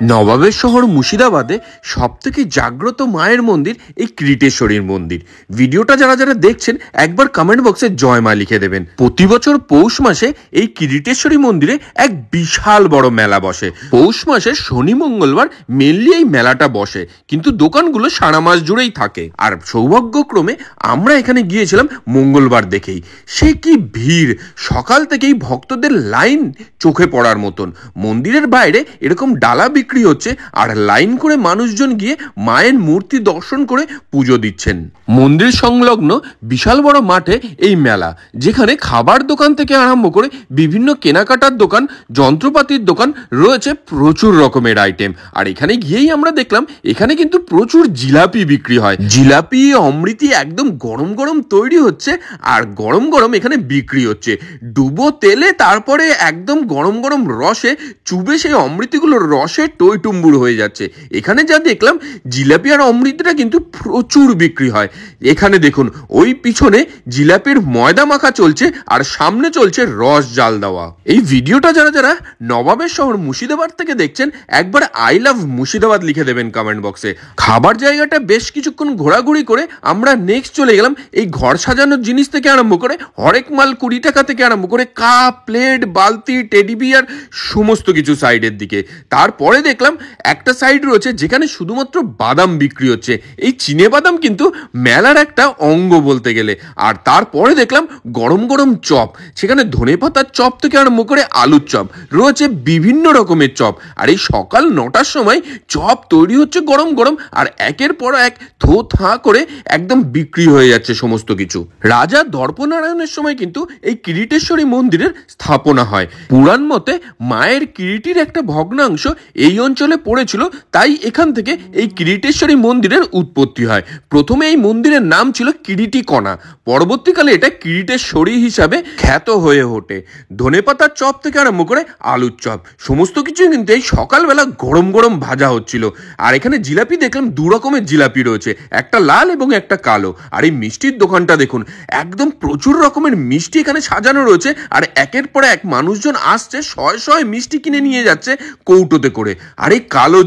নবাবের শহর মুর্শিদাবাদে সবথেকে জাগ্রত মায়ের মন্দির এই কিরিটেশ্বরীর মন্দির। ভিডিওটা যারা যারা দেখছেন একবার কমেন্ট বক্সে জয় মা লিখে দেবেন। প্রতি বছর পৌষ মাসে এই কিরিটেশ্বরী মন্দিরে এক বিশাল বড় মেলা বসে। পৌষ মাসে শনি মঙ্গলবার মেনলি এই মেলাটা বসে, কিন্তু দোকানগুলো সারা মাস জুড়েই থাকে। আর সৌভাগ্যক্রমে আমরা এখানে গিয়েছিলাম মঙ্গলবার দেখেই। সে কি ভিড়! সকাল থেকেই ভক্তদের লাইন চোখে পড়ার মতন। মন্দিরের বাইরে এরকম ডালা বিক্রি হচ্ছে, আর লাইন করে মানুষজন গিয়ে মায়ের মূর্তি দর্শন করে পুজো দিচ্ছেন। মন্দির সংলগ্ন বিশাল বড় মাঠে এই মেলা, যেখানে খাবার দোকান থেকে আরম্ভ করে বিভিন্ন কেনাকাটার দোকান, যন্ত্রপাতির দোকান রয়েছে, প্রচুর রকমের আইটেম। আর এখানে গিয়েই আমরা দেখলাম এখানে কিন্তু প্রচুর জিলাপি বিক্রি হয়। জিলাপি অমৃতি একদম গরম গরম তৈরি হচ্ছে, আর গরম গরম এখানে বিক্রি হচ্ছে। ডুবো তেলে তারপরে একদম গরম গরম রসে চুবে সেই অমৃতিগুলোর রসে টইটুম্বুর হয়ে যাচ্ছে। এখানে যা দেখলাম জিলাপি আর অমৃতটা কিন্তু প্রচুর বিক্রি হয়। এখানে দেখুন ওই পিছনে জিলাপির ময়দা মাখা চলছে, আর সামনে চলছে রস জাল দেওয়া। এই ভিডিওটা যারা যারা নবাবের শহর মুর্শিদাবাদ থেকে দেখছেন একবার আই লাভ মুর্শিদাবাদ লিখে দেবেন কমেন্ট বক্সে। খাবার জায়গাটা বেশ কিছুক্ষণ ঘোরাঘুরি করে আমরা নেক্সট চলে গেলাম এই ঘর সাজানোর জিনিস থেকে আরম্ভ করে হরেক মাল 20 টাকা থেকে আরম্ভ করে কাপ, প্লেট, বালতি, টেডি বিয়ার সমস্ত কিছু সাইডের দিকে। তারপরে দেখলাম একটা সাইড রয়েছে যেখানে শুধুমাত্র বাদাম বিক্রি হচ্ছে। এই চিনে বাদাম কিন্তু মেলার একটা অঙ্গ বলতে গেলে। আর তারপরে দেখলাম গরম গরম চপ, সেখানে ধনেপাতার চপ থেকে আরম্ভ করে আলুর চপ রয়েছে, বিভিন্ন রকমের চপ। আর এই সকাল 9টার সময় চপ তৈরি হচ্ছে গরম গরম, আর একের পর এক থো থা করে একদম বিক্রি হয়ে যাচ্ছে সমস্ত কিছু। রাজা দর্পনারায়ণের সময় কিন্তু এই কিরিটেশ্বরী মন্দিরের স্থাপনা হয়। পুরাণ মতে মায়ের কিরিটির একটা ভগ্নাংশ এই অঞ্চলে পড়েছিল, তাই এখান থেকে এই কিরিটেশ্বরী মন্দিরের উৎপত্তি হয়। প্রথমে এই মন্দিরের নাম ছিল কিরিটি কণা, পরবর্তীকালে এটা কিরিটেশ্বরী হিসাবে খ্যাত হয়ে ওঠে। ধনেপাতার চপ থেকে আরম্ভ করে আলুর চপ সমস্ত কিছু কিন্তু এই সকালবেলা গরম গরম ভাজা হচ্ছিল। আর এখানে জিলাপি দেখলাম 2 রকমের জিলাপি রয়েছে, একটা লাল এবং একটা কালো। আর এই মিষ্টির দোকানটা দেখুন, একদম প্রচুর রকমের মিষ্টি এখানে সাজানো রয়েছে, আর একের পর এক মানুষজন আসছে, শয়ে শয়ে মিষ্টি কিনে নিয়ে যাচ্ছে কৌটোতে করে। আর এই কালো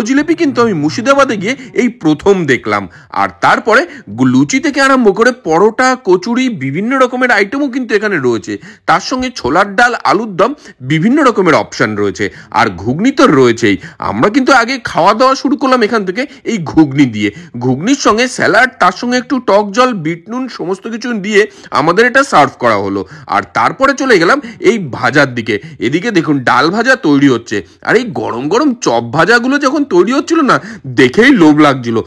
জিলাপি কিন্তু আমি মুর্শিদাবাদে গিয়ে এই প্রথম দেখলাম। আর তারপরে লুচি থেকে আরম্ভ করে পরোটা, কচুরি, বিভিন্ন রকমের আইটেমও কিন্তু এখানে রয়েছে। তার সঙ্গে ছোলার ডাল, আলুর দম, বিভিন্ন রকমের অপশন রয়েছে। আর ঘুগনি তো রয়েছেই। আমরা কিন্তু আগে খাওয়া দাওয়া শুরু করলাম এখান থেকে এই ঘুগনি দিয়ে। ঘুগনির সঙ্গে স্যালাড, তার সঙ্গে একটু টক জল, বিট নুন সমস্ত কিছু দিয়ে আমাদের এটা সার্ভ করা হলো। আর তারপরে চলে গেলাম এই ভাজার দিকে। এদিকে দেখুন ডাল ভাজা তৈরি হচ্ছে, আর এই গরম গরম চপ ভাজাগুলো যখন তৈরি হচ্ছিল না, দেখেই লোভ লাগছিল।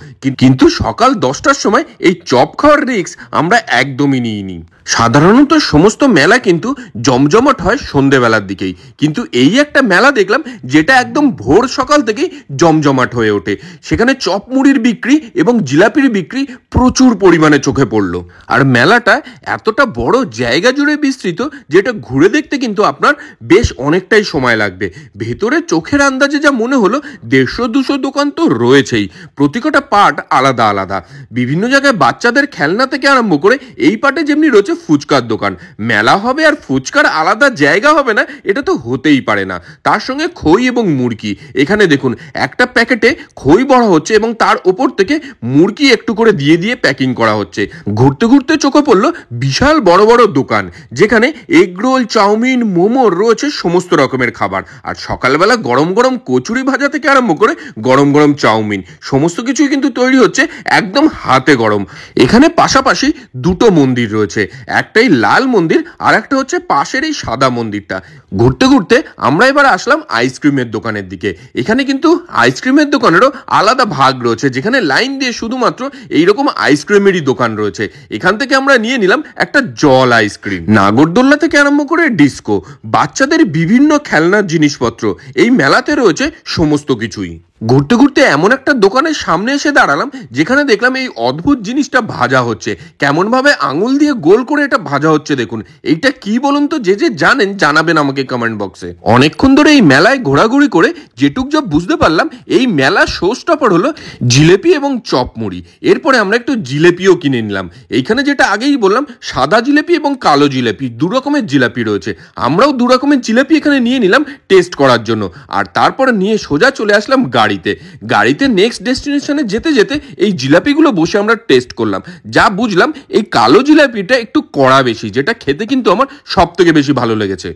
কিন্তু সকাল 10টার সময় এই চপ খাওয়ার রিস্ক আমরা একদমই নিইনি। সাধারণত সমস্ত মেলা কিন্তু জমজমাট হয় সন্ধেবেলার দিকেই, কিন্তু এই একটা মেলা দেখলাম যেটা একদম ভোর সকাল থেকেই জমজমাট হয়ে ওঠে। সেখানে চপ মুড়ির বিক্রি এবং জিলাপির বিক্রি প্রচুর পরিমাণে চোখে পড়লো। আর মেলাটা এতটা বড় জায়গা জুড়ে বিস্তৃত, যেটা ঘুরে দেখতে কিন্তু আপনার বেশ অনেকটাই সময় লাগবে। ভেতরে চোখের আন্দাজে যা মনে হলো 150-200 দোকান তো রয়েছেই, প্রতিটা পার্ট আলাদা আলাদা। বিভিন্ন জায়গায় বাচ্চাদের খেলনা থেকে আরম্ভ করে এই পার্টে যেমনি রয়েছে ফুচকার দোকান। মেলা হবে আর ফুচকার আলাদা জায়গা হবে না, এটা তো হতেই পারে না। তার সঙ্গে খই এবং মুরগি। এখানে দেখুন একটা প্যাকেটে খই ভরা হচ্ছে এবং তার ওপর থেকে মুরগি একটু করে দিয়ে দিয়ে প্যাকিং করা হচ্ছে। ঘুরতে ঘুরতে চোখে পড়লো বিশাল বড় বড় দোকান, যেখানে এগ রোল, চাউমিন, মোমো রয়েছে, সমস্ত রকমের খাবার। আর সকালবেলা গরম গরম কচুরি ভাজা থেকে আরম্ভ করে গরম গরম চাউমিন সমস্ত কিছুই কিন্তু তৈরি হচ্ছে একদম হাতে গরম। এখানে পাশাপাশি 2টো মন্দির রয়েছে, একটাই লাল মন্দির আর একটা হচ্ছে পাশের এই সাদা মন্দিরটা। ঘুরতে ঘুরতে আমরা এবার আসলাম আইসক্রিমের দোকানের দিকে। এখানে কিন্তু আইসক্রিমের দোকানেরও আলাদা ভাগ রয়েছে, যেখানে লাইন দিয়ে শুধুমাত্র এইরকম আইসক্রিমেরই দোকান রয়েছে। এখান থেকে আমরা নিয়ে নিলাম একটা জল আইসক্রিম। নাগরদোল্লা থেকে আরম্ভ করে ডিস্কো, বাচ্চাদের বিভিন্ন খেলনার জিনিসপত্র, এই মেলাতে রয়েছে সমস্ত কিছুই। ঘুরতে ঘুরতে এমন একটা দোকানের সামনে এসে দাঁড়ালাম যেখানে দেখলাম এই অদ্ভুত জিনিসটা ভাজা হচ্ছে। কেমন ভাবে আঙুল দিয়ে গোল করে এটা ভাজা হচ্ছে দেখুন। এইটা কি বলুন তো, যে যে জানেন জানাবেন আমাকে কমেন্ট বক্সে। অনেকক্ষণ ধরে এই মেলায় ঘোরাঘুরি করে যেটুক যা বুঝতে পারলাম, এই মেলা শো স্টপার হলো জিলেপি এবং চপমুড়ি। এরপরে আমরা একটু জিলেপিও কিনে নিলাম। এইখানে যেটা আগেই বললাম, সাদা জিলেপি এবং কালো জিলেপি, দু রকমের জিলাপি রয়েছে। আমরাও দু রকমের জিলাপি এখানে নিয়ে নিলাম টেস্ট করার জন্য। আর তারপরে নিয়ে সোজা চলে আসলাম গাড়িতে নেক্সট ডেস্টিনেশনে যেতে যেতে এই জিলাপিগুলো বসে আমরা টেস্ট করলাম। যা বুঝলাম, এই কালো জিলাপিটা একটু কড়া বেশি, যেটা খেতে কিন্তু আমার সব থেকে বেশি ভালো লেগেছে।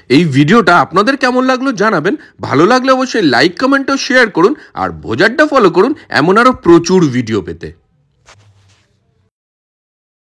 এই ভিডিওটা আপনাদের কেমন লাগলো জানাবেন। ভালো লাগলে অবশ্যই লাইক, কমেন্ট ও শেয়ার করুন। আর ভোজারটা ফলো করুন এমন আরো প্রচুর ভিডিও পেতে।